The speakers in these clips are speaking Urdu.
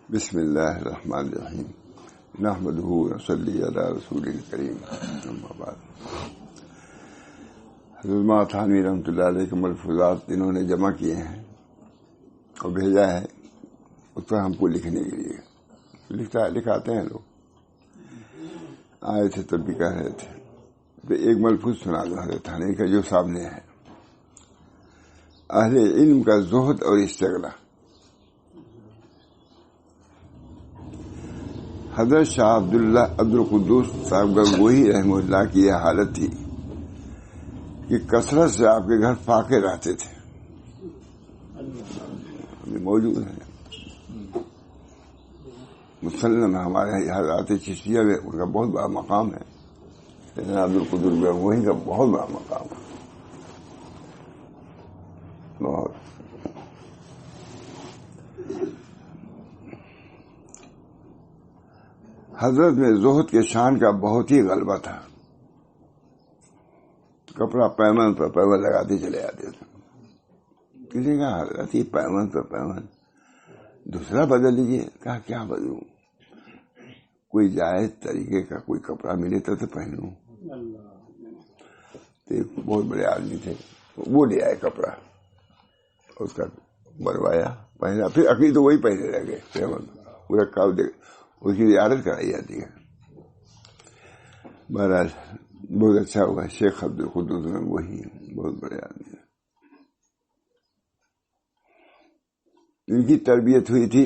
بسم اللہ الرحمن الرحیم نحمدہ ونصلی علی رسول الکریم اما بعد۔ حضرت مولانا تھانوی رحمۃ اللہ علیہ کے ملفوظات انہوں نے جمع کیے ہیں اور بھیجا ہے اس پر ہم کو لکھنے کے لیے لکھاتے ہیں لوگ۔ آئے تھے تب بھی کہہ رہے تھے تو ایک ملفوظ سنا دو حضرت تھانوی کا جو سامنے ہے۔ اہل علم کا زہد اور استغنا۔ حضرت شاہ عبدالقدوس صاحب گنگوہی رحمہ اللہ کی یہ حالت تھی کہ کثرت سے آپ کے گھر فاقے رہتے تھے، موجود ہیں مسلم ہمارے حضرات چشتیہ میں ان کا بہت بڑا مقام ہے، لیکن عبدالقدوس گنگوہی کا بہت بڑا مقام ہے، بہت۔ حضرت میں زہد کے شان کا بہت ہی غلبہ تھا، کپڑا پیمن پر پیمن لگاتے چلے جاتے تھے۔ کسی کا حضرت ہی پیمن پر پیمن دوسرا بدل لیجیے، کہا کیا بدلوں، کوئی جائز طریقے کا کوئی کپڑا ملے تو پہنوں۔ بہت بڑے آدمی تھے، وہ لے آئے کپڑا، اس کا بنوایا، پہنا، پھر عقید تو وہی پہنے رہ گئے، پیمن پورا کاؤ دے، اس کی زیارت کرائی جاتی ہے۔ بہرحال بہت اچھا ہوا، شیخ عبدالقدوس گنگوہی بہت بڑے آدمی ہیں۔ ان کی تربیت ہوئی تھی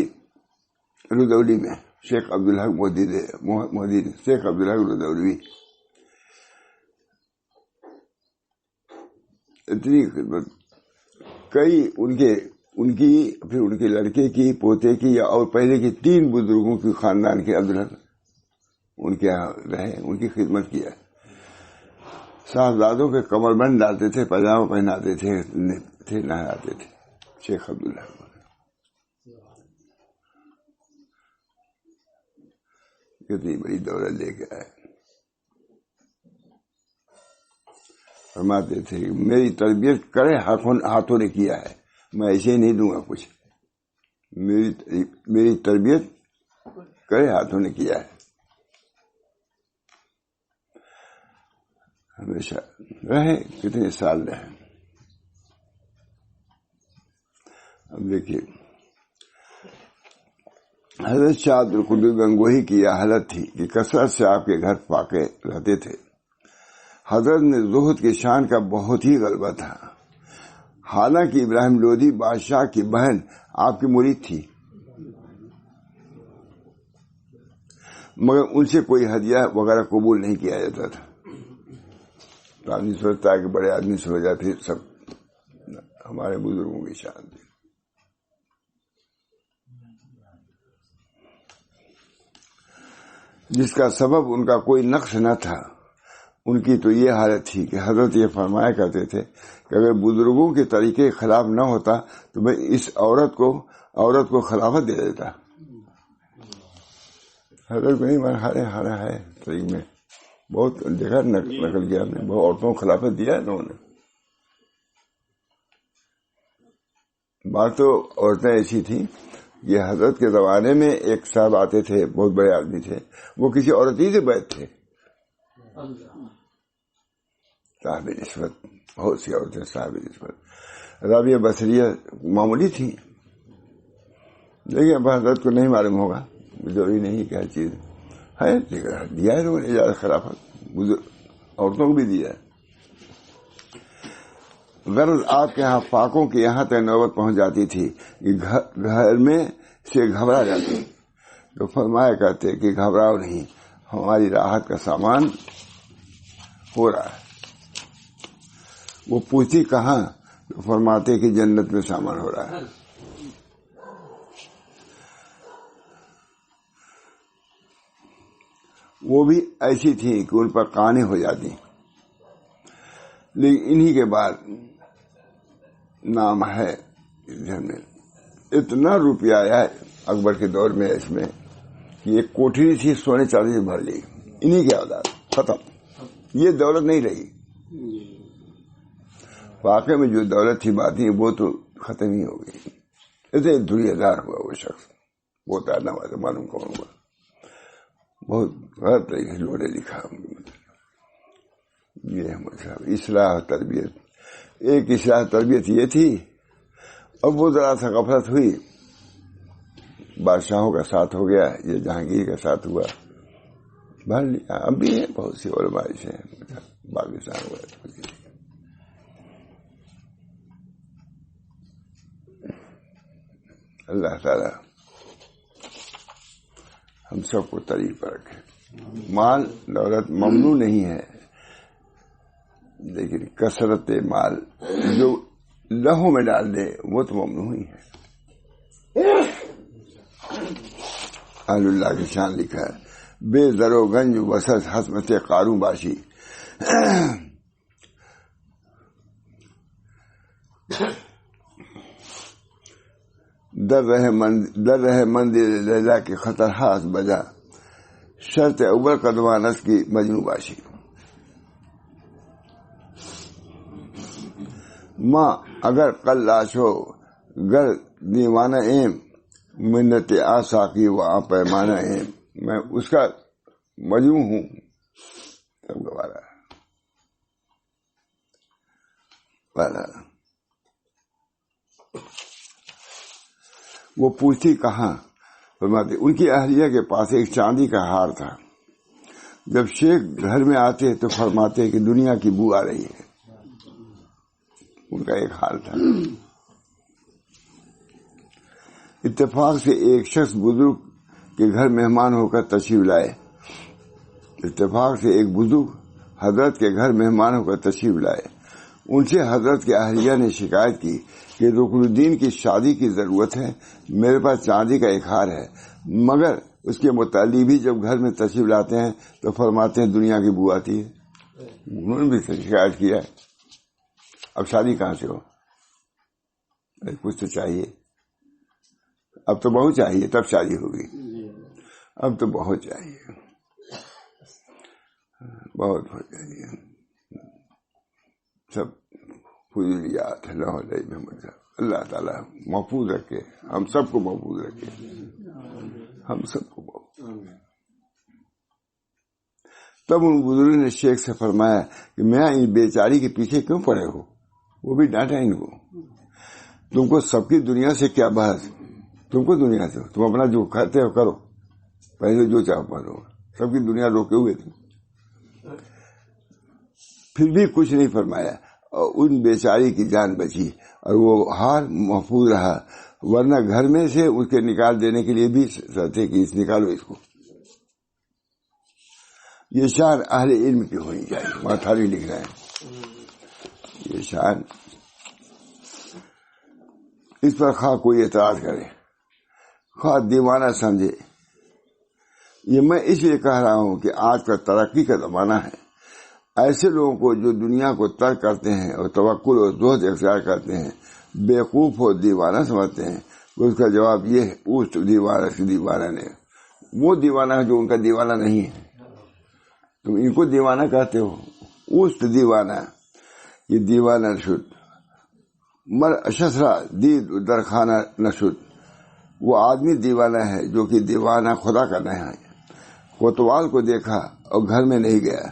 رودولی میں، شیخ عبدالحق مودودی، شیخ عبدالحق رودولوی۔ اتنی خدمت کئی ان کی پھر ان کے لڑکے کی، پوتے کی، اور پہلے کے 3 بزرگوں کی خاندان کے عبدالحق ان کے یہاں رہے، ان کی خدمت کیا۔ صاحبزادوں کے کمر بند ڈالتے تھے، پاجامہ پہناتے تھے، نہلاتے تھے شیخ عبدالحق۔ کتنی بڑی دولت لے کے آئے۔ فرماتے تھے میری تربیت کرے ہاتھوں نے کیا ہے، میں ایسے ہی نہیں دوں گا کچھ، میری تربیت کرے ہاتھوں نے کیا ہے۔ ہمیشہ رہے، کتنے سال رہے۔ اب دیکھیے حضرت شاہ عبدالقدوس گنگوہی کی یہ حالت تھی کہ کثرت سے آپ کے گھر فاقے رہتے تھے۔ حضرت میں زہد کے شان کا بہت ہی غلبہ تھا، حالانکہ ابراہیم لودھی بادشاہ کی بہن آپ کی مرید تھی، مگر ان سے کوئی ہدیہ وغیرہ قبول نہیں کیا جاتا تھا۔ تو آدمی سوچتا ہے کہ بڑے آدمی سے ہو جائے، پھر سب ہمارے بزرگوں کی شان تھی۔ جس کا سبب ان کا کوئی نقص نہ تھا۔ ان کی تو یہ حالت تھی کہ حضرت یہ فرمایا کرتے تھے کہ اگر بزرگوں کے طریقے کے خلاف نہ ہوتا تو میں اس عورت کو خلافت دے دیتا۔ حضرت کو نہیں ہارا ہے طریق میں بہت دیکھا، نقل کیا نے، بہت عورتوں کو خلافت دیا ہے انہوں نے۔ بات تو عورتیں ایسی تھیں کہ حضرت کے زمانے میں ایک صاحب آتے تھے، بہت بڑے آدمی تھے، وہ کسی عورت ہی سے بیعت تھے، صاحب نسبت، بہت سی عورتیں صاحب نسبت۔ رابعہ بصریہ معمولی تھی، لیکن اب حضرت کو نہیں معلوم ہوگا، ضروری نہیں کیا چیز ہے، دیا ہے لوگوں نے اجازت خلافت، عورتوں کو بھی دیا ہے۔ غرض آپ کے یہاں فاقوں کے یہاں تک نوبت پہنچ جاتی تھی کہ گھر میں سے گھبرا جاتے، تو فرمایا کرتے کہ گھبراؤ نہیں، ہماری راحت کا سامان ہو رہا ہے۔ وہ پوچھتی کہاں، تو فرماتے کہ جنت میں سامان ہو رہا ہے۔ وہ بھی ایسی تھی کہ ان پر قانع ہو جاتی، لیکن انہی کے بعد نام ہے اتنا روپیہ آیا اکبر کے دور میں، اس میں یہ کوٹھی تھی سونے چاندی سے بھر لی، انہی کی اولاد، ختم، یہ دولت نہیں رہی۔ واقعے میں جو دولت تھی باتی وہ تو ختم ہی ہو گئی۔ اتنے دنیا دار ہوا وہ شخص۔ پوتا نوازا معلوم کون ہوا. بہت غلط طریقے سے لوگوں نے لکھا. یہ ہے مذہب. اصلاح تربیت. ایک اصلاح تربیت یہ تھی، اور وہ ذرا سا غفلت ہوئی، بادشاہوں کا ساتھ ہو گیا، یہ جہانگیر کا ساتھ ہوا. اب بھی ہیں بہت سی علماء سے پاکستان ہوا. اللہ تعالی ہم سب کو طریق پر رکھے. مال دولت ممنوع نہیں ہے، لیکن کثرت مال جو لہو میں ڈال دے وہ تو ممنوع ہی ہے. اہل اللہ کی شان لکھا ہے، بے زر و گنج وسط حسمت قارون باشی. در رہے مندر لیلا کی خطر ہاس بجا، شرط اول قدمانس کی مجنو باشی. ماں اگر قلاش ہو گر دیوانہ ایم، منت آسا کی وہ پیمانہ ایم. میں اس کا مجنو ہوں. سب گوارا وہ پوچھتی کہاں؟ فرماتے ان کی اہلیہ کے پاس ایک چاندی کا ہار تھا. جب شیخ گھر میں آتے تو فرماتے کہ دنیا کی بو آ رہی ہے. ان کا ایک حال تھا. اتفاق سے ایک شخص بزرگ کے گھر مہمان ہو کر تشریف لائے. اتفاق سے ایک بزرگ حضرت کے گھر مہمان ہو کر تشریف لائے. ان سے حضرت کے اہلیہ نے شکایت کی کہ رکن الدین کی شادی کی ضرورت ہے، میرے پاس چاندی کا ایک ہار ہے، مگر اس کے متعلق بھی جب گھر میں تشریف لاتے ہیں تو فرماتے ہیں دنیا کی بو آتی ہے. انہوں نے بھی شکایت کیا ہے. اب شادی کہاں سے ہو؟ کچھ تو چاہیے. اب تو بہت چاہیے تب شادی ہوگی. اب تو بہت چاہیے، بہت چاہیے. سب فضولیات ہے. اللہ تعالیٰ محفوظ رکھے، ہم سب کو محفوظ رکھے، ہم سب کو محفوظ. تب ان بزرگ نے شیخ سے فرمایا کہ میں ان بیچاری کے پیچھے کیوں پڑے ہو؟ وہ بھی ڈانٹا ان کو. تم کو سب کی دنیا سے کیا بحث؟ تم کو دنیا سے تم اپنا جو کھاتے ہو کرو، پہلے جو چاہو پڑھو. سب کی دنیا روکے ہوئے تھے. پھر بھی کچھ نہیں فرمایا، اور ان بیچاری کی جان بچی اور وہ ہار محفوظ رہا. ورنہ گھر میں سے اس کے نکال دینے کے لیے بھی تھے کہ نکالو اس کو. یہ شان اہل علم کی ہونی چاہیے. ماتھاری لکھ رہے ہیں یہ شان. اس پر خواہ کوئی اعتراض کرے، خواہ دیوانہ سمجھے. یہ میں اس لیے کہہ رہا ہوں کہ آج کا ترقی کا زمانہ ہے. ایسے لوگوں کو جو دنیا کو ترک کرتے ہیں اور توکل اور زہد اختیار کرتے ہیں، بیوقوف اور دیوانہ سمجھتے ہیں. اس کا جواب یہ ہے، اس دیوانہ نے وہ دیوانہ ہے جو ان کا دیوانہ نہیں ہے. تم ان کو دیوانہ کہتے ہو. اس دیوانہ، یہ دیوانہ نشد مر اشسرا دید درخانہ نشد. وہ آدمی دیوانہ ہے جو کہ دیوانہ خدا کا نہیں ہے. کوتوال کو دیکھا اور گھر میں نہیں گیا.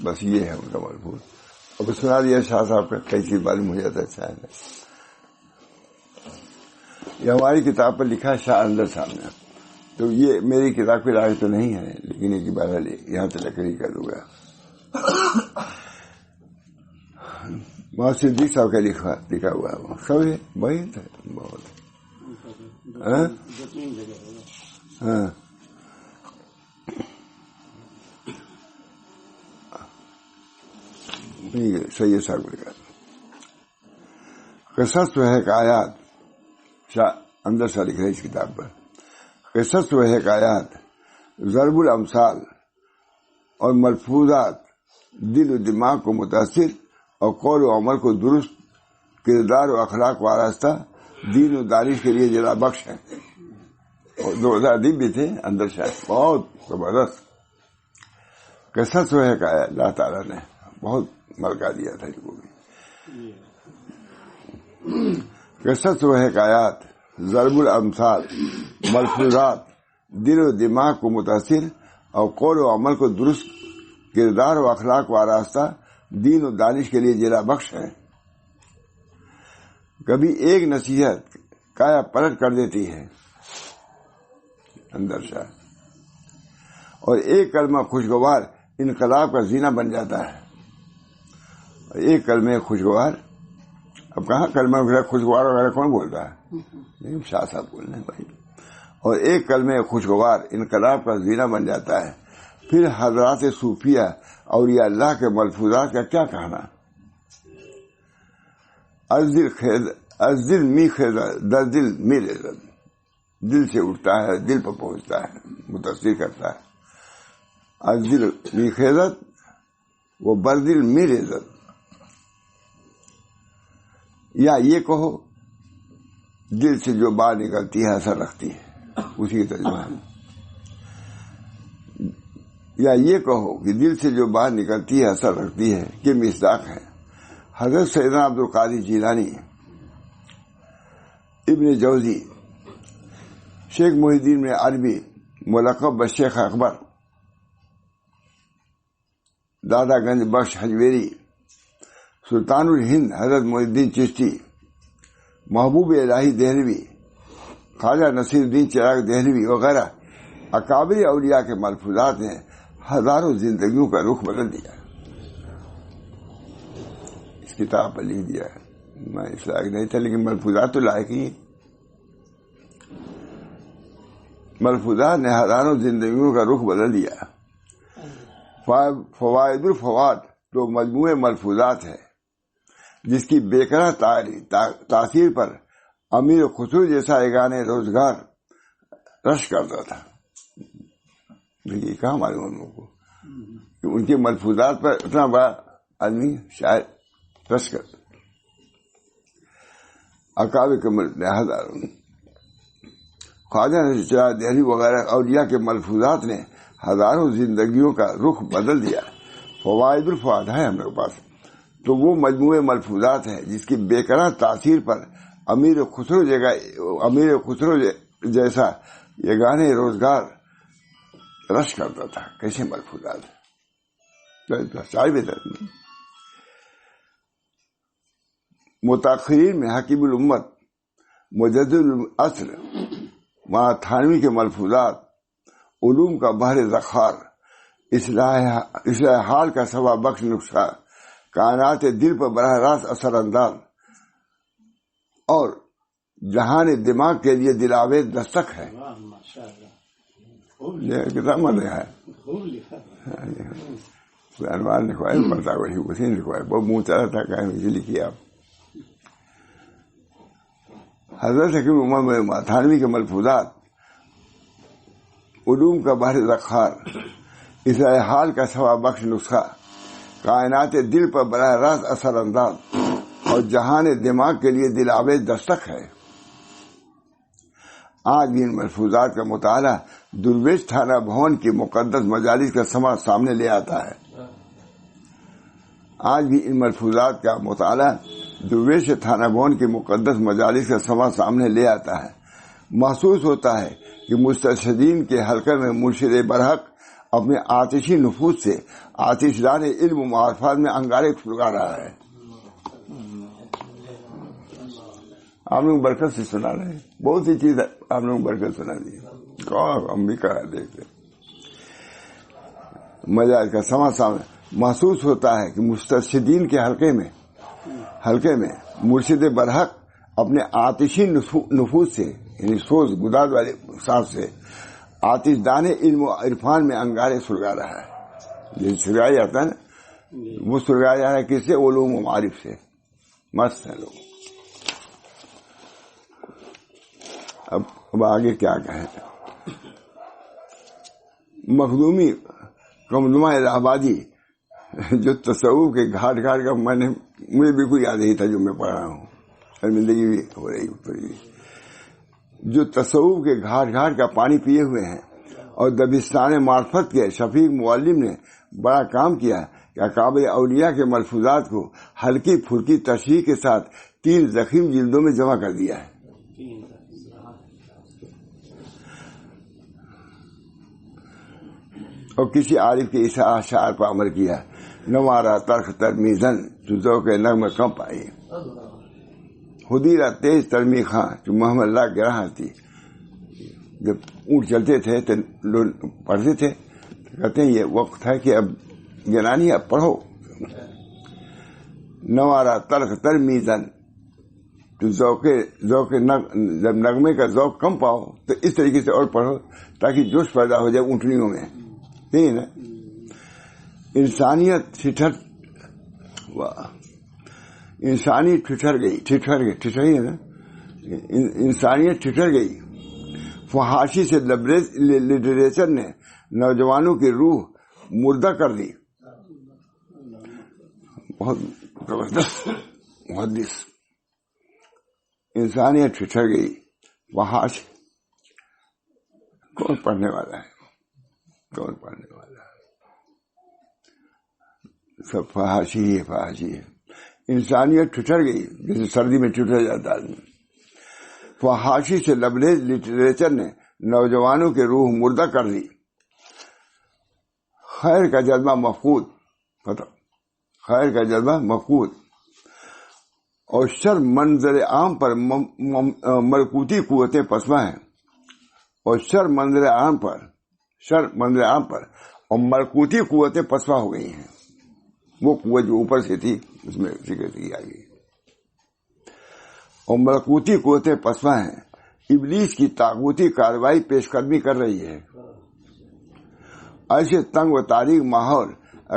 بس یہ ہے ان کا مضمون. اب سنا دیا شاہ صاحب کا، کئی چیز معلوم ہو جاتا ہے. اچھا ہے. یہ ہماری کتاب پر لکھا ہے شاہ اندر صاحب نے. تو یہ میری کتاب کی رائے تو نہیں ہے، لیکن یہ بہرحال یہاں سے لکڑی کر دوں گا. وہاں صدیق صاحب کا لکھا ہوا ہے. سب ہے وہی تھا. بہت ہاں. سید صاحب لکھا قصص و حکایات. شاہ اندر سے لکھ رہے اس کتاب پر. قصص و حکایات، ضرب الامثال اور ملفوظات دل و دماغ کو متاثر اور قول و عمل کو درست، کردار و اخلاق و آراستہ، دین و دانش کے لیے جلا بخش ہے. اور 2000 ادیب بھی تھے اندر شاہ، بہت زبردست. قصص و حکایات اللہ تعالیٰ نے بہت ملکہ دیا تھا ان کو بھی. قصص و حکایات، ضرب الامثال، ملفوظات دل و دماغ کو متاثر اور قول و عمل کو درست، کردار و اخلاق و آراستہ، دین و دانش کے لیے جلا بخش ہے۔ کبھی ایک نصیحت کایا پلٹ کر دیتی ہے اندر سے، اور ایک کلمہ خوشگوار انقلاب کا زینہ بن جاتا ہے۔ ایک کلمہ خوشگوار، اب کہاں کلمہ خوشگوار وغیرہ کون بولتا ہے؟ شاہ صاحب بول رہے ہیں بھائی۔ اور ایک کلمہ خوشگوار انقلاب کا زینہ بن جاتا ہے۔ پھر حضرات صوفیہ اولیاء اللہ کے ملفوظات کا کیا کہنا؟ از دل می خیزہ در دل می ریزد، دل سے اٹھتا ہے، دل پر پہنچتا ہے، متاثر کرتا ہے۔ از دل می خیزت وہ بر دل می ریزد، یا یہ کہو دل سے جو بات نکلتی ہے اثر رکھتی ہے، اسی کی ترجمہ ہے۔ یا یہ کہو کہ دل سے جو بات نکلتی ہے اثر رکھتی ہے، کہ مصداق ہے۔ حضرت سیدنا عبد القادر جیلانی، ابن جوزی، شیخ محی الدین بن عربی ملقب بشیخ اکبر، دادا گنج بخش حجویری، سلطان الہند حضرت محی الدین چشتی، محبوب الہی دہلوی، خواجہ نصیر الدین چراغ دہلوی وغیرہ اکابر اولیاء کے ملفوظات نے ہزاروں زندگیوں کا رخ بدل دیا۔ اس کتاب پر لکھ دیا ہے، میں اس لائق نہیں تھا لیکن ملفوظات تو لائق ہی۔ ملفوظات نے ہزاروں زندگیوں کا رخ بدل دیا۔ فوائد الفواد تو مجموعے ملفوظات ہے جس کی بےقرار تاثیر پر امیر خسرو جیسا ایگان روزگار رش کرتا تھا۔ دیکھیے کہاں معلوم ان کو کہ ان کے ملفوظات پر اتنا بڑا آدمی شاعر رش کرتا۔ اکابر کے ہزاروں، خواجہ چراغ دہلوی وغیرہ اولیاء کے ملفوظات نے ہزاروں زندگیوں کا رخ بدل دیا۔ فوائد الفواد ہے ہم لوگ پاس، تو وہ مجموعے ملفوظات ہے جس کی بےقرار تاثیر پر امیر خسرو جیسا یہ گانے روزگار رش کرتا تھا۔ کیسے ملفوظات متاخرین میں حکیم الامت مجدد العصر مولانا تھانوی کے ملفوظات علوم کا بحر ذخار، اصلاح حال کا ثواب بخش نسخہ، کائنات دل پر براہ راست اثر انداز، اور جہان دماغ کے لیے دلاویز دستک ہے۔ کتنا مزہ ہے، عنوان لکھوائے پڑتا وہی اسی نے لکھوائے، بہت منہ چلا تھا کہ مجھے لکھیے آپ۔ حضرت حکیم الامت تھانوی کے ملفوظات علوم کا بحر ذخار، اصلاح حال کا ثواب بخش نسخہ، کائنات دل پر براہ راست اثر انداز، اور جہان دماغ کے لیے دلاویز دستک ہے۔ آج بھی ان ملفوظات کا مطالعہ درویش تھانہ بھون کی مقدس مجالس کا سما سامنے لے آتا ہے۔ آج بھی ان ملفوظات کا مطالعہ درویش تھانہ بھون کی مقدس مجالس کا سما سامنے لے آتا ہے۔ محسوس ہوتا ہے کہ مستشہدین کے حلقے میں مرشد برحق اپنے آتشی نفوذ سے آتشدان علم و معارفات میں انگارے پھلگا رہا ہے۔ آپ لوگ برکت سے سنا رہے ہیں، بہت سی چیز آپ لوگ برکت سنا دی، ہم بھی کرا دیکھتے۔ مجال کا سما سامنے محسوس ہوتا ہے کہ مستشہدین کے حلقے میں مرشد برحق اپنے آتشی نفوذ سے، یعنی سوز گداز والے سانس سے آتش دان علم و عرفان میں انگارے سلگا رہا ہے۔ جیسے سلگایا جاتا ہے نا، وہ سلگایا جا رہا ہے کس سے؟ علوم و معارف سے۔ مست ہے لوگ۔ اب آگے کیا کہیں؟ مخدومی کمدما الہ آبادی جو تصوف کے گھاٹ گھاٹ کا، مجھے بالکل یاد نہیں تھا جو میں پڑھ رہا ہوں، شرمندگی بھی ہو رہی، جو تصوف کے گھاٹ گھاٹ کا پانی پیے ہوئے ہیں، اور دبستان معرفت کے شفیق معلم نے بڑا کام کیا کہ اکابر اولیاء کے ملفوظات کو ہلکی پھلکی تشریح کے ساتھ 3 ضخیم جلدوں میں جمع کر دیا ہے. اور کسی عارف کے اس اشعار پر عمل کیا. نوارا ترخ ترمیزن جو ذوق نغمہ کم پائی، خدیرہ تیز ترمی خاں جو محمد اللہ کی راہ تھی. جب اونٹ چلتے تھے تو لوگ پڑھتے تھے، کہتے ہیں یہ وقت ہے کہ اب جنانی اب پڑھو. نوارا تلخ ترمیزن تو ذوق جب نغمے کا ذوق کم پاؤ تو اس طریقے سے اور پڑھو تاکہ جوش پیدا ہو جائے اونٹنیوں میں. نہیں نا؟ انسانیت ٹھٹر گئی نا. انسانیت ٹھٹر گئی. فحاشی سے لبریز لٹریچر نے نوجوانوں کی روح مردہ کر دی. بہت زبردست محدث. انسانیت ٹھٹر گئی. فحاشی کون پڑھنے والا ہے؟ کون پڑھنے والا ہے؟ سب فحاشی ہی فحاشی ہے. انسانیت ٹھٹر گئی جیسے سردی میں ٹھٹر جاتا آدمی. فحاشی سے لبریز لٹریچر نے نوجوانوں کی روح مردہ کر دی. خیر کا جذبہ مفقود، خیر کا جذبہ مفقود اور شر منظر عام پر ملکوتی قوتیں پسماں ہیں. اور شر منظر عام پر اور ملکوتی قوتیں پسماں ہو گئی ہیں. وہ قوت جو اوپر سے تھی اس میں شکست آ گئی اور ملکوتی قوتیں پسماں ہیں. ابلیس کی طاغوتی کارروائی پیش قدمی کر رہی ہے. ایسے تنگ و تاریک ماحول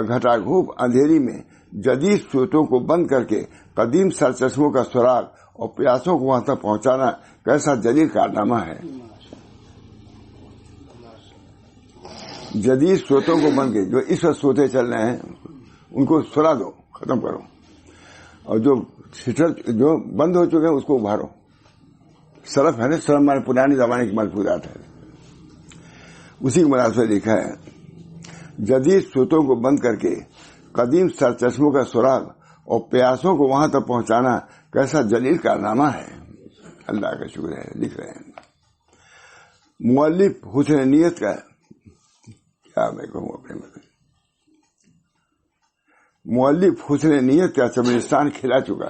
گھٹا گھوپ اندھیری میں جدید سوچوں کو بند کر کے قدیم سرچشموں کا سراغ اور پیاسوں کو وہاں تک پہنچانا کیسا جلیل کارنامہ ہے. جدید سوچوں کو بند کے جو اس وقت سوتے چل رہے ہیں ان کو سلا دو، ختم کرو، اور جو بند ہو چکے ہیں اس کو ابھارو. سلف ہے نا، سلف ہمارے پرانے زمانے کی ملفوظات ہے. اسی کے مناسب لکھا ہے جدید سوتوں کو بند کر کے قدیم سرچشموں کا سراغ اور پیاسوں کو وہاں تک پہنچانا کیسا جلیل کارنامہ ہے. اللہ کا شکر ہے. لکھ رہے ہیں مؤلف حسن نیت کا کیا میں کہوں اپنے مطلب مؤلف حسن نیت کا چمنستان کھلا چکا.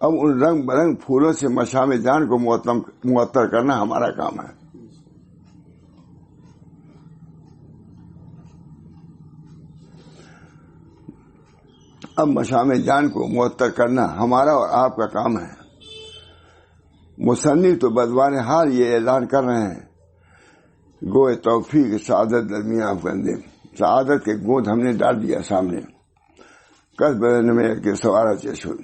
اب ان رنگ برنگ پھولوں سے مشام جان کو معطر کرنا ہمارا کام ہے. اب مشام جان کو معطر کرنا ہمارا اور آپ کا کام ہے. مصنف تو بدوان حال یہ اعلان کر رہے ہیں گوئے توفیق سعادت درمیان افغندے. سعادت کے گود ہم نے ڈال دیا سامنے. کس بدن میں کہ سوارا چشم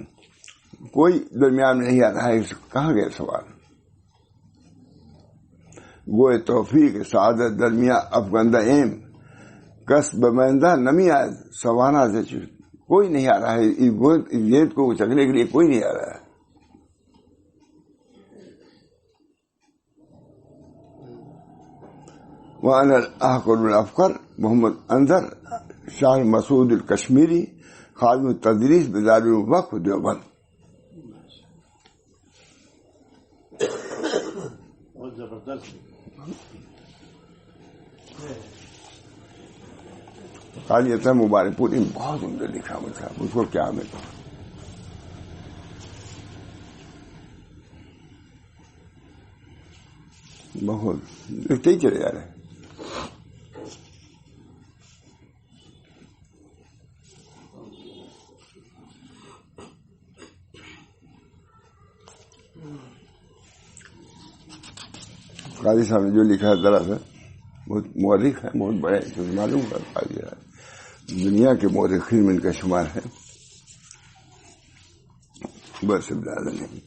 کوئی درمیان میں نہیں آ رہا ہے. کہاں گئے سوال؟ گوئے توفیق سعادت درمیان افغندہ ایم کس بمندہ نمی آئے سوانا سے کوئی نہیں آ رہا ہے. اس گیت کو چکنے کے لیے کوئی نہیں آ رہا ہے. وأنا الأحقر الأفقر محمد انظر شاہ مسعود الکشمیری خادم التدریس بدار الوقف دیوبند. بہت زبردست. قاضی اطہر مبارک پوری بہت عمدہ لکھا مطلب اس کو کیا میں کہوں. بہت لکھتے ہی چلے جا رہے ہیں. قاضی صاحب نے جو لکھا ہے دراصل بہت مورخ ہے، بہت بڑے معلوم ہے. قاضی دنیا کے مورخین میں ان کا شمار ہے. بس زیادہ نہیں.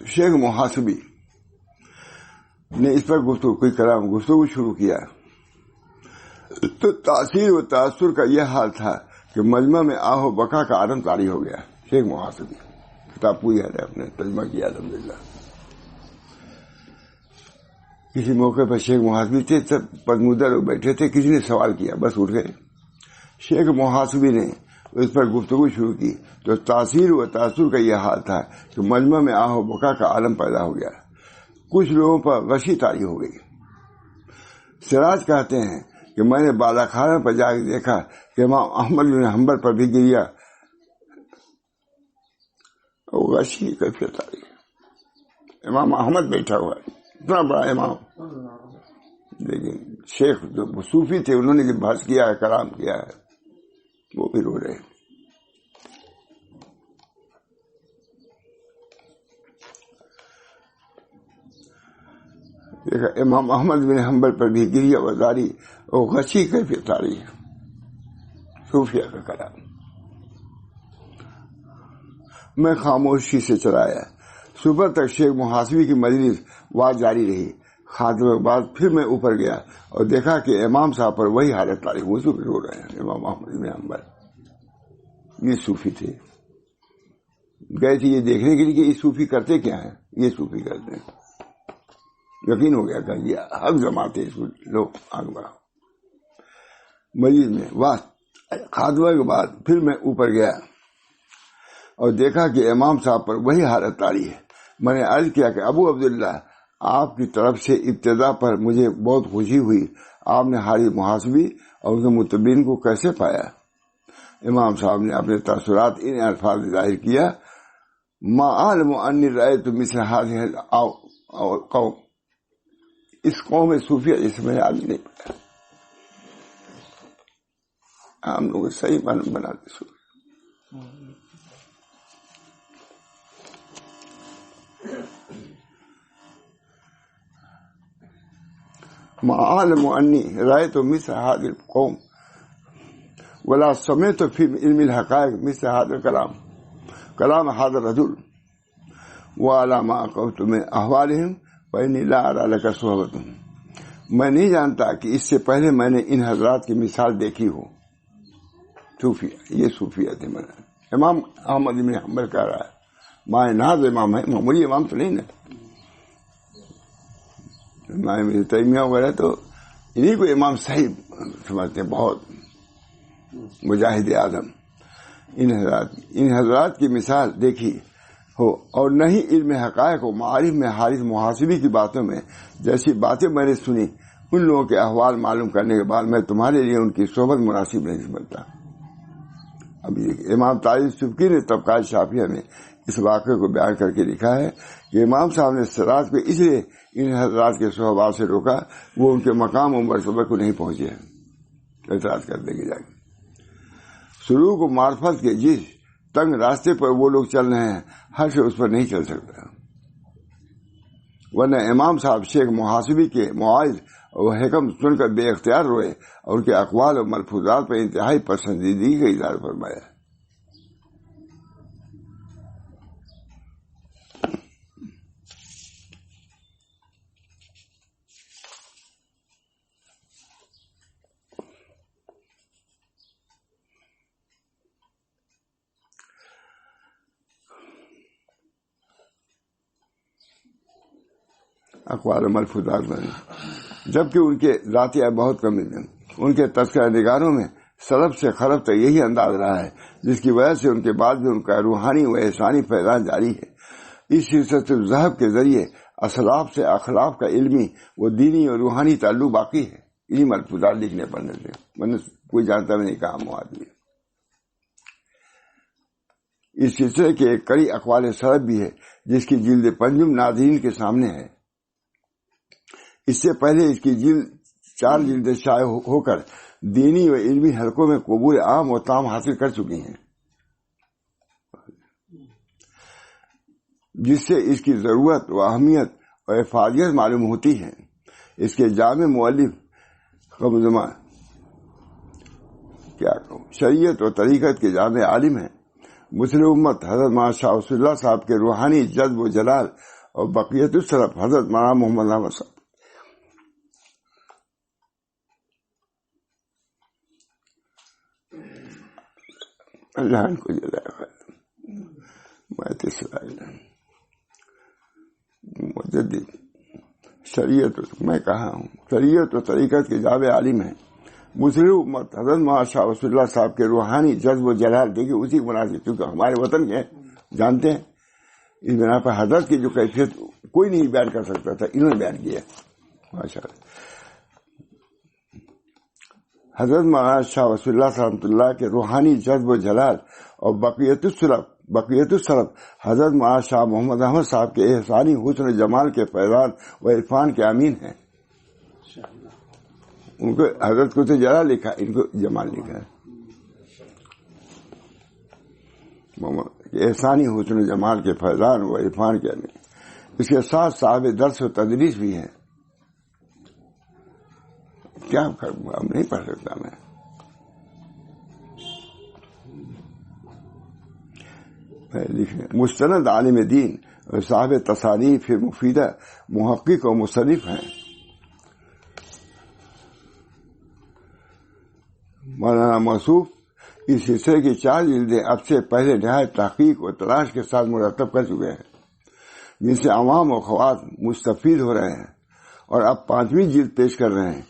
شیخ محاسبی نے اس پر گفتگو شروع کیا تو تاثیر و تاثر کا یہ حال تھا کہ مجمع میں آہ و بکا کا عالم طاری ہو گیا. شیخ محاسبی کتاب پوری ہے آپ نے ترجمہ کیا الحمدللہ. کسی موقع پر شیخ محاسبی تھے، سب پدمودہ لوگ بیٹھے تھے، کسی نے سوال کیا، بس اٹھ گئے. شیخ محاسبی نے اس پر گفتگو شروع کی تو تاثیر و تاثر کا یہ حال تھا کہ مجمع میں آہ و بکا کا عالم پیدا ہو گیا. کچھ لوگوں پر غشی طاری ہو گئی. سراج کہتے ہیں کہ میں نے بالا خانہ پر جا کے دیکھا کہ امام احمد بن حنبل پر بھی گریا. غشی کی کیفیت آ رہی ہے. امام احمد بیٹھا ہوا ہے، اتنا بڑا امام، لیکن شیخ جو صوفی تھے انہوں نے جو بحث کیا ہے، کلام کیا ہے، وہ بھی رو رہے ہیں. دیکھا امام احمد بن حنبل پر بھی گریہ وزاری اور غشی کیفیت آ رہی ہے. صوفیہ کا کلام میں خاموشی سے چلایا. صبح تک شیخ محاسبی کی مجلس وہاں جاری رہی. خاتمے کے بعد پھر میں اوپر گیا اور دیکھا کہ امام صاحب پر وہی حالت طاری، وہ بھی رو رہے ہیں. امام احمد بن حنبل یہ صوفی تھے، گئے تھے یہ دیکھنے کے لیے کہ یہ صوفی کرتے کیا ہیں. یہ صوفی کرتے ہیں. یقین ہو گیا کہ یہ حق جماتے اس کو لوگ آگ بڑھاؤ. مجلس میں خاتمے کے بعد پھر میں اوپر گیا اور دیکھا کہ امام صاحب پر وہی حالت طاری ہے. میں نے عرض کیا کہ ابو عبداللہ، آپ کی طرف سے ابتدا پر مجھے بہت خوشی ہوئی. آپ نے حارث محاسبی اور ان کے متبعین کو کیسے پایا؟ امام صاحب نے اپنے تاثرات ان الفاظ میں ظاہر کیا: ما اعلم انی رأیت مثل هذه القوم. اس قوم صوفیہ جس میں آدمی نہیں پایا. ہم لوگ صحیح معلوم بناتے صوفی. ما اعلم انی رأیت مثل هذه القوم ولا سمعت في علم الحقائق مثل هذا الكلام كلام هذا الرجل وعلى ما قلت من احوالهم فإني لا أرى لك صحبة. میں نہیں جانتا کہ اس سے پہلے میں نے ان حضرات کی مثال دیکھی ہو. صوفیہ، یہ صوفیہ تھے. امام احمد بن حنبل کہہ رہا ہے ماں ناز امام ہے، معمولی امام تو نہیں نا. امام ابن تیمیہ وغیرہ تو انہیں کو امام صحیح سمجھتے ہیں، بہت مجاہد اعظم. ان حضرات کی مثال دیکھی ہو اور نہ ہی علم حقائق و معارف میں حارث محاسبی کی باتوں میں جیسی باتیں میں نے سنی، ان لوگوں کے احوال معلوم کرنے کے بعد میں تمہارے لیے ان کی صحبت مناسب نہیں سمجھتا. ابھی امام تاج سبکی نے طبقات شافیہ میں اس واقعے کو بیان کر کے لکھا ہے کہ امام صاحب نے سراج کو اس لیے ان حضرات کے صحبات سے روکا، وہ ان کے مقام و مرتبہ کو نہیں پہنچے ہیں. اعتراض کر دیں گے جا کے. سلوک و معرفت کے جس تنگ راستے پر وہ لوگ چل رہے ہیں، ہر شخص اس پر نہیں چل سکتا. ورنہ امام صاحب شیخ محاسبی کے مواعظ اور حکم سن کر بے اختیار روئے اور ان کے اقوال اور ملفوظات پر انتہائی پسندیدگی کا اظہار فرمایا. اقوال ملفوظات میں جبکہ ان کے ذاتیہ بہت کم ہیں. ان کے تذکرہ نگاروں میں سلف سے خلف تک یہی انداز رہا ہے، جس کی وجہ سے ان کے بعد بھی ان کا روحانی و احسانی فیضان جاری ہے. اس سلسلۃ الذہب کے ذریعے اسلاف سے اخلاق کا علمی و دینی اور روحانی تعلق باقی ہے. انہیں ملفوظات لکھنے پڑھنے سے میں کوئی جانتا بھی نہیں کہا مواد. اس سلسلے کے ایک کڑی اقوال سلف بھی ہے جس کی جلد پنجم ناظرین کے سامنے ہے. اس سے پہلے اس کی جلد 4 جلدیں شائع ہو کر دینی و علمی حلقوں میں قبول عام و تام حاصل کر چکی ہیں، جس سے اس کی ضرورت و اہمیت اور افادیت معلوم ہوتی ہے. اس کے جامع مؤلف قمزمہ شریعت و طریقت کے جامع عالم ہیں. مسلم امت حضرت مولانا شاہ رسول اللہ صاحب کے روحانی جذب و جلال اور بقیت السلف حضرت مولانا محمد احمد صاحب. اللہ ان کو جزائے خیر. حمایت اسرائیل مجدد شریعت، میں کہا ہوں شریعت و طریقت کے جاب عالم ہیں. مسلم امت حضرت مولانا شاہ رسول اللہ صاحب کے روحانی جذب و جلال دیکھیے اسی کو مناسب، کیونکہ ہمارے وطن کے جانتے ہیں، اس بنا پر حضرت کی جو کیفیت کوئی نہیں بیان کر سکتا تھا، انہوں نے بیان کیا ماشاء اللہ. حضرت مولانا شاہ رسول اللہ رحمۃ اللہ کے روحانی جذب و جلال اور بقیت السلف حضرت مولانا شاہ محمد احمد صاحب کے احسانی حسن و جمال کے فیضان و عرفان کے امین ہیں. ان کو حضرت کو تو جلال لکھا، ان کو جمال لکھا ہے. احسانی حسن و جمال کے فیضان و عرفان کے امین. اس کے ساتھ صاحب درس و تدریس بھی ہیں. کیا کروں گا، نہیں پڑھ سکتا میں. مستند عالم دین اور صاحب تصانیف مفیدہ محقق و مصنف ہیں. مولانا موصوف اس سلسلے کی 4 جلدیں اب سے پہلے نہایت تحقیق و تلاش کے ساتھ مرتب کر چکے ہیں، جن سے عوام و خواص مستفید ہو رہے ہیں، اور اب 5ویں جلد پیش کر رہے ہیں.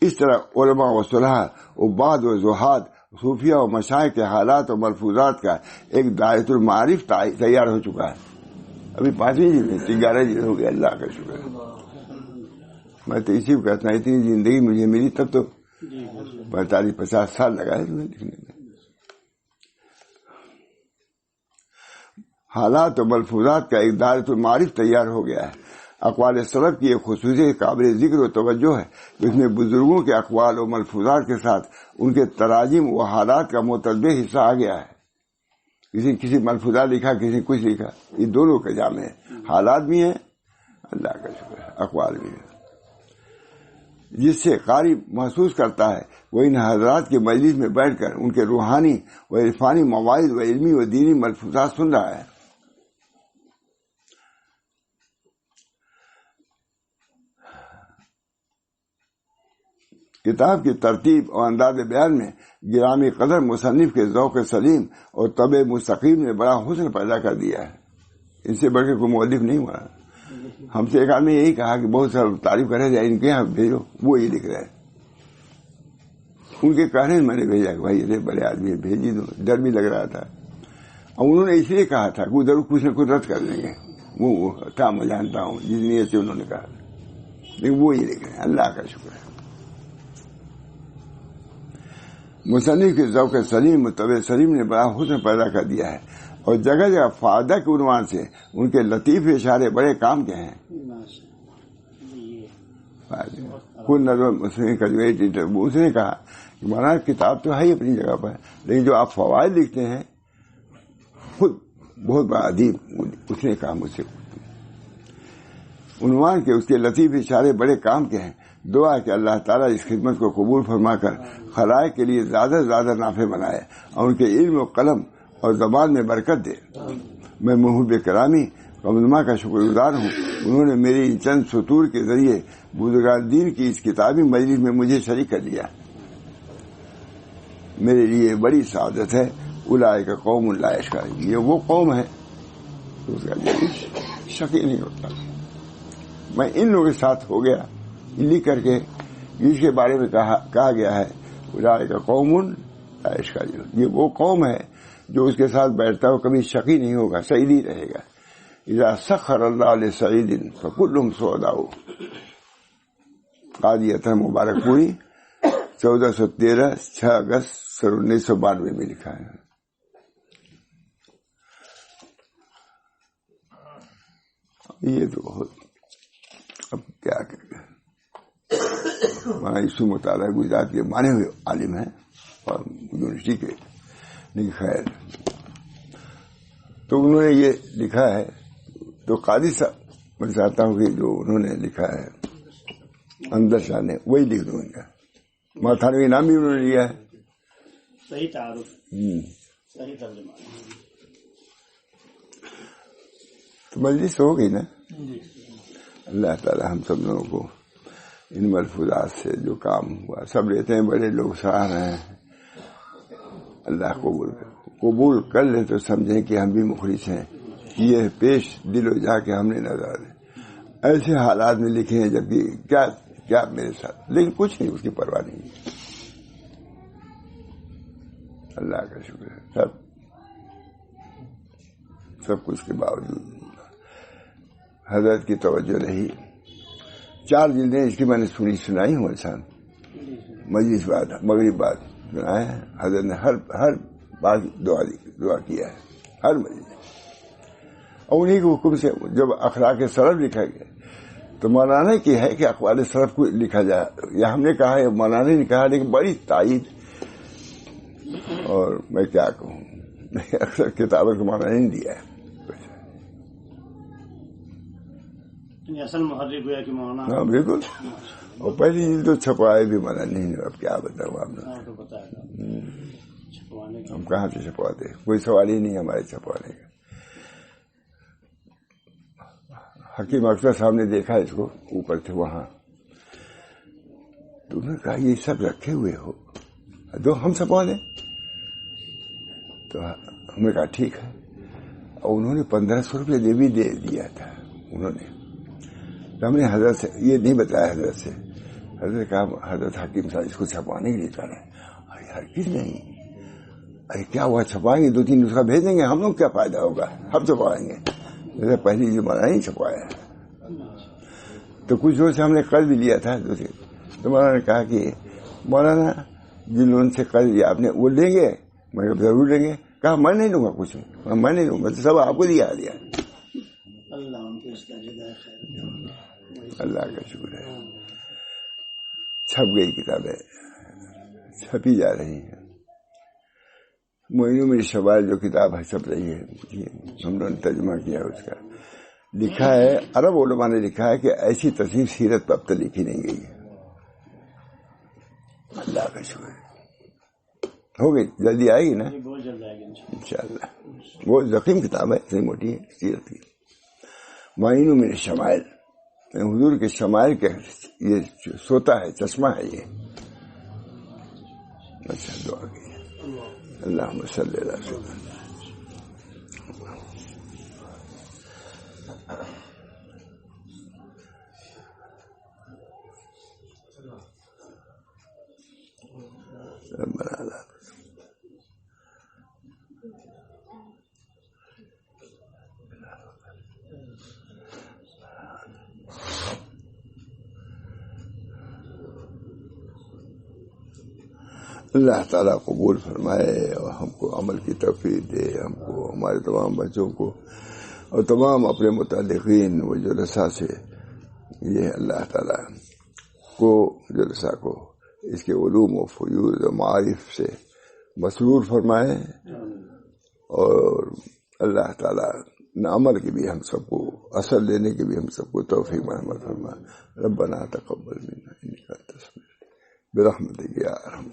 اس طرح علماء و صلحاء، عباد و زہاد، صوفیہ و مشائخ کے حالات و ملفوظات کا ایک دائرۃ المعارف تیار ہو چکا ہے. ابھی 5ویں جلد میں 11 جلد ہو گیا، اللہ کا شکر ہے. میں تو اسی کو کہتا ہوں اتنی زندگی مجھے ملی تب تو 45-50 سال لگا ہے تمہیں لکھنے میں. حالات و ملفوظات کا ایک دائرۃ المعارف تیار ہو گیا ہے. اقوال سلف کی ایک خصوصیت قابل ذکر و توجہ ہے کہ اس میں بزرگوں کے اقوال و ملفوظات کے ساتھ ان کے تراجم و حالات کا متنوع حصہ آ گیا ہے. کسی ملفوظات لکھا، کسی کچھ لکھا، یہ دونوں کا جامع ہے. حالات بھی ہیں، اللہ کا شکر ہے، اقوال بھی ہیں، جس سے قاری محسوس کرتا ہے وہ ان حضرات کے مجلس میں بیٹھ کر ان کے روحانی و عرفانی مواعظ و علمی و دینی ملفوظات سن رہا ہے. کتاب کی ترتیب اور انداز بیان میں گرامی قدر مصنف کے ذوق سلیم اور طبع مستقیم نے بڑا حسن پیدا کر دیا ہے. ان سے بڑھ کے کوئی مؤلف نہیں ہوا. ہم سے ایک آدمی یہی کہا کہ بہت سارا تعریف کر رہے ان کے یہاں بھیجو، وہ یہ لکھ رہے ہیں. ان کے کہنے میں نے بھیجا کہ بھائی اتنے بڑے آدمی بھیجی دو. ڈر بھی لگ رہا تھا، اور انہوں نے اس لیے کہا تھا کہ ضرور کچھ نہ کچھ رد کر دیں گے. وہ تھا، میں جانتا ہوں جس نیت سے انہوں نے کہا، لیکن وہ یہ لکھ رہے ہیں. اللہ کا شکر ہے. مصنف کے ذوق سلیم طبع سلیم نے بڑا حسن پیدا کر دیا ہے، اور جگہ جگہ فائدہ کے عنوان سے ان کے لطیف اشارے بڑے کام کے ہیں. کل نظر اس نے کہا کہ مولانا کتاب تو ہے ہی اپنی جگہ پر، لیکن جو آپ فوائد لکھتے ہیں خود بہت بڑا ادیب. اس نے کہا مجھ سے عنوان کے اس کے لطیف اشارے بڑے کام کے ہیں. دعا کہ اللہ تعالیٰ اس خدمت کو قبول فرما کر خلائق کے لیے زیادہ سے زیادہ نافع بنائے اور ان کے علم و قلم اور زبان میں برکت دے. میں محب کرامی قمدما کا شکر گزار ہوں. انہوں نے میری ان چند سطور کے ذریعے بزرگان دین کی اس کتابی مجلس میں مجھے شریک کر لیا. میرے لیے بڑی سعادت ہے. اولئک قوم لا یشقون، یہ وہ قوم ہے اس کا شک ہی نہیں ہوتا. میں ان لوگوں کے ساتھ ہو گیا لکھ کر کے، جس کے بارے میں کہا گیا ہے اولئک قوم لا یشقون، یہ وہ قوم ہے جو اس کے ساتھ بیٹھتا ہے کبھی شقی نہیں ہوگا، سعید ہی رہے گا. اذا سخر اللہ لسعید فکلهم سعداء. قاضی مبارک پوری 1413 6 اگست 1992 میں لکھا ہے. یہ تو بہت، اب کیا کریں. وہاں یسوع مطالعہ گجرات کے مانے ہوئے عالم ہیں اور یونیورسٹی کے، لیکن خیر تو انہوں نے یہ لکھا ہے. تو قاضی صاحب میں چاہتا ہوں کہ جو انہوں نے لکھا ہے اندر شاہ نے وہی لکھ دوں گا. ماتھانوی نام بھی انہوں نے لیا ہے. صحیح تعارف، صحیح ترجمہ. تو مجلس ہو گئی نا. اللہ تعالی ہم سب لوگوں کو ان ملفوظات سے جو کام ہوا، سب لیتے ہیں، بڑے لوگ سراہ رہے ہیں. اللہ قبول کر لے تو سمجھیں کہ ہم بھی مخلص ہیں. یہ پیش دل و جا کے ہم نے نظر ایسے حالات میں لکھے ہیں جبکہ کیا میرے ساتھ، لیکن کچھ نہیں، اس کی پرواہ نہیں. اللہ کا شکر ہے. سب کچھ کے باوجود حضرت کی توجہ رہی. 4 جلدیں اس کی میں نے سنائی ہوں انسان مجلس بعد مغرب بعد سنایا ہے. حضرت نے ہر بات دعا کیا ہے، ہر مجلس. اور انہیں کے حکم سے جب اخلاق سلف لکھا گیا تو مولانا کی ہے کہ اقوال سلف کو لکھا جائے. یا ہم نے کہا ہے، مولانا نے کہا، لیکن بڑی تائید. اور میں کیا کہوں، اکثر کتابوں کو مولانا نے دیا ہے. اصل محرک ہوا کہ مولانا. ہاں بالکل. اور پہلی جلد تو چھپائے بھی مولانا نہیں. اب کیا بتاؤں آپ نے، ہم کہاں سے چھپواتے، کوئی سوال ہی نہیں ہمارے چھپوانے کا. حکیم اکثر صاحب نے دیکھا اس کو، اوپر تھے وہاں، تو انہوں نے کہا یہ سب رکھے ہوئے ہو، دو ہم چھپوا دیں. تو ہم نے کہا ٹھیک ہے. اور انہوں نے 1500 روپئے بھی دے دیا تھا انہوں نے. تو ہم نے حضرت سے یہ نہیں بتایا، حضرت سے. حضرت نے کہا حضرت حکیم صاحب اس کو چھپوانے کے لیے کہہ رہے ہیں. ارے ہرگز نہیں. ارے کیا ہوا، چھپائیں گے، 2-3 نسخہ بھیج دیں گے، ہم لوگ کیا فائدہ ہوگا، ہم چھپوائیں گے. جیسے پہلی جو مولانا نہیں چھپوایا ہے. تو کچھ دور سے ہم نے قرض بھی لیا تھا دوسرے. تو مولانا نے کہا کہ مولانا جن لوگوں سے قرض لیا آپ نے وہ لیں گے. میں نے کہا ضرور لیں گے. کہا میں نہیں لوں گا کچھ، میں نہیں لوں گا، تو سب آپ کو دیا. اللہ کا شکر ہے. چھپ گئی کتابیں، چھپی جا رہی ہیں. معین میری شوال جو کتاب ہے چھپ رہی ہے، ہم لوگوں نے ترجمہ کیا اس کا. لکھا ہے، عرب علماء نے لکھا ہے کہ ایسی تصنیف سیرت پر اب تک لکھی نہیں گئی ہے. اللہ کا شکر ہے. ہو گئی، جلدی آئے گی نا انشاءاللہ. وہ ضخیم کتاب ہے، اتنی موٹی ہے سیرت کی. معین میرے شمائل، حضور کے شمائل کے یہ سوتا ہے، چشمہ ہے یہ. اچھا دعا کی. اللہم صلی اللہ علیہ وسلم. اللہ تعالیٰ قبول فرمائے اور ہم کو عمل کی توفیق دے، ہم کو، ہمارے تمام بچوں کو اور تمام اپنے متعلقین و جلساء سے یہ اللہ تعالیٰ کو، جلساء کو اس کے علوم و فیوض و معارف سے مسرور فرمائے. اور اللہ تعالیٰ عمل کی بھی ہم سب کو، اثر لینے کی بھی ہم سب کو توفیق مرحمت فرمائے. ربنا تقبل منا انک انت السمیع العلیم برحمتک یا ارحم.